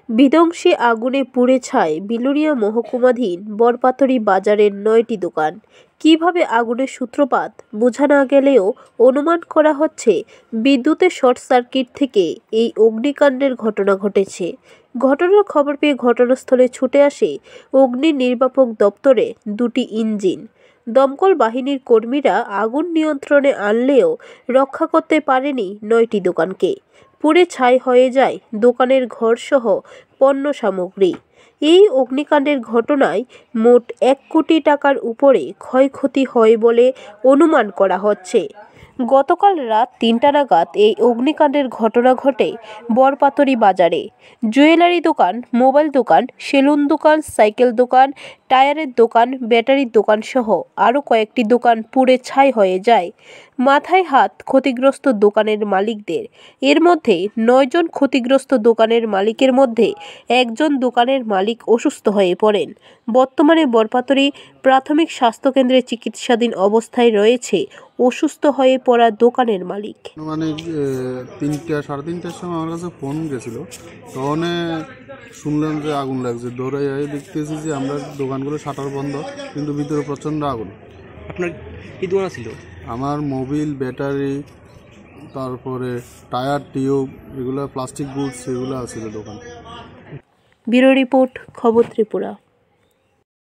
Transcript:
বিধ্বংসী আগুনে পুড়ে ছাই বিলোনিয়া মহকুমাধীন বরপাথরি বাজারের ৯টি দোকান। কিভাবে আগুনের সূত্রপাত বোঝা না গেলেও অনুমান করা হচ্ছে বিদ্যুতের শর্ট সার্কিট থেকে এই অগ্নিকাণ্ডের ঘটনা ঘটেছে। ঘটনার খবর পেয়ে ঘটনাস্থলে ছুটে আসে অগ্নি নির্বাপক দপ্তরে 2টি ইঞ্জিন। দমকল বাহিনীর কর্মীরা আগুন নিয়ন্ত্রণে আনলেও রক্ষা করতে পারেনি 9টি দোকানকে। পুড়ে ছাই হয়ে যায় দোকানের ঘরসহ পণ্য সামগ্রী। এই অগ্নিকাণ্ডের ঘটনায় মোট 1 কোটি টাকার উপরে ক্ষয়ক্ষতি হয় বলে অনুমান করা হচ্ছে। গতকাল রাত 3টা নাগাদ এই অগ্নিকাণ্ডের ঘটনা ঘটে বরপাথরি বাজারে। জুয়েলারি দোকান, মোবাইল দোকান, সেলুন দোকান, সাইকেল দোকান, টায়ারের দোকান, ব্যাটারির দোকান সহ আরও কয়েকটি দোকান পুড়ে ছাই হয়ে যায়। মাথায় হাত ক্ষতিগ্রস্ত দোকানের মালিকদের। এর মধ্যে 9 জন ক্ষতিগ্রস্ত দোকানের মালিকের মধ্যে একজন দোকানের মালিক অসুস্থ হয়ে পড়েন। বর্তমানে বরপাথরি প্রাথমিক স্বাস্থ্যকেন্দ্রে চিকিৎসাধীন অবস্থায় রয়েছে অসুস্থ হয়ে পড়া দোকানের মালিক। মানে 3টা সাড়ে 3টার সময় আমার কাছে ফোন গেছিল, তখন শুনলাম যে আগুন লাগছে। দৌড়ে দেখতেছি যে আমরা দোকানগুলো শাটার বন্ধ, কিন্তু ভিতরে প্রচণ্ড আগুন। আপনার কি দোকান ছিল? আমার মোবিল, ব্যাটারি, তারপরে টায়ার, টিউব, এগুলো প্লাস্টিক গুডস, এগুলো আছে দোকান। ব্যুরো রিপোর্ট, খবর ত্রিপুরা।